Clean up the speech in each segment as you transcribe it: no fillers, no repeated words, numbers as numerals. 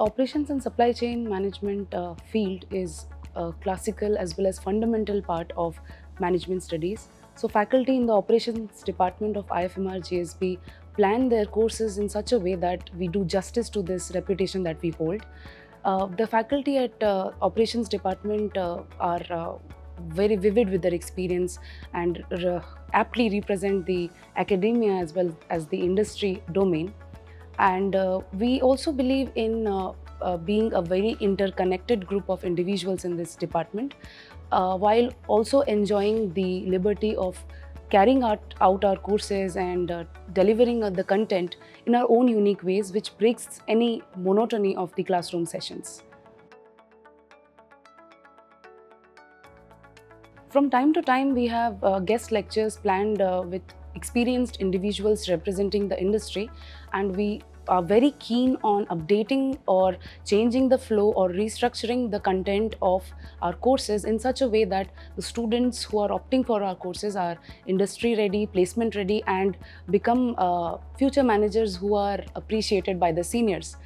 operations and supply chain management field is a classical as well as fundamental part of management studies. So, faculty in the operations department of IFMR GSB plan their courses in such a way that we do justice to this reputation that we hold. The faculty at operations department are very vivid with their experience and aptly represent the academia as well as the industry domain. And we also believe in being a very interconnected group of individuals in this department, while also enjoying the liberty of carrying out our courses and delivering the content in our own unique ways, which breaks any monotony of the classroom sessions. From time to time, we have guest lectures planned with experienced individuals representing the industry, and we are very keen on updating or changing the flow or restructuring the content of our courses in such a way that the students who are opting for our courses are industry ready, placement ready, and become future managers who are appreciated by the seniors.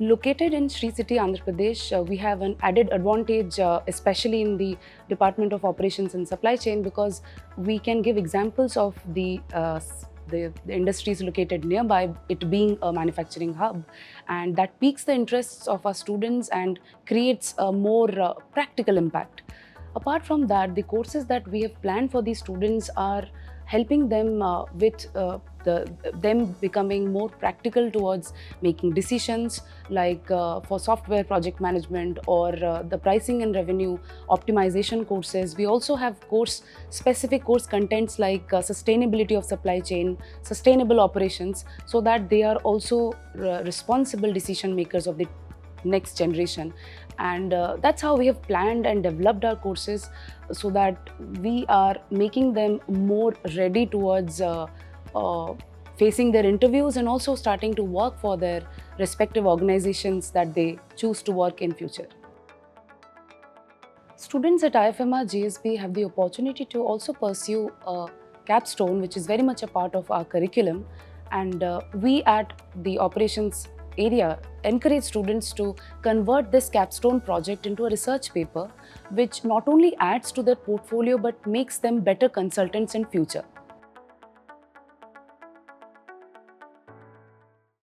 Located in Sri City, Andhra Pradesh, we have an added advantage, especially in the Department of Operations and Supply Chain, because we can give examples of the industries located nearby, it being a manufacturing hub, and that piques the interests of our students and creates a more practical impact. Apart from that, the courses that we have planned for these students are helping them with them becoming more practical towards making decisions, like for software project management or the pricing and revenue optimization courses. We also have specific course contents like sustainability of supply chain, sustainable operations, so that they are also responsible decision makers of the next generation. And that's how we have planned and developed our courses, so that we are making them more ready towards facing their interviews and also starting to work for their respective organizations that they choose to work in future. Students at IFMR GSB have the opportunity to also pursue a capstone, which is very much a part of our curriculum. And we at the operations area encourage students to convert this capstone project into a research paper, which not only adds to their portfolio but makes them better consultants in future.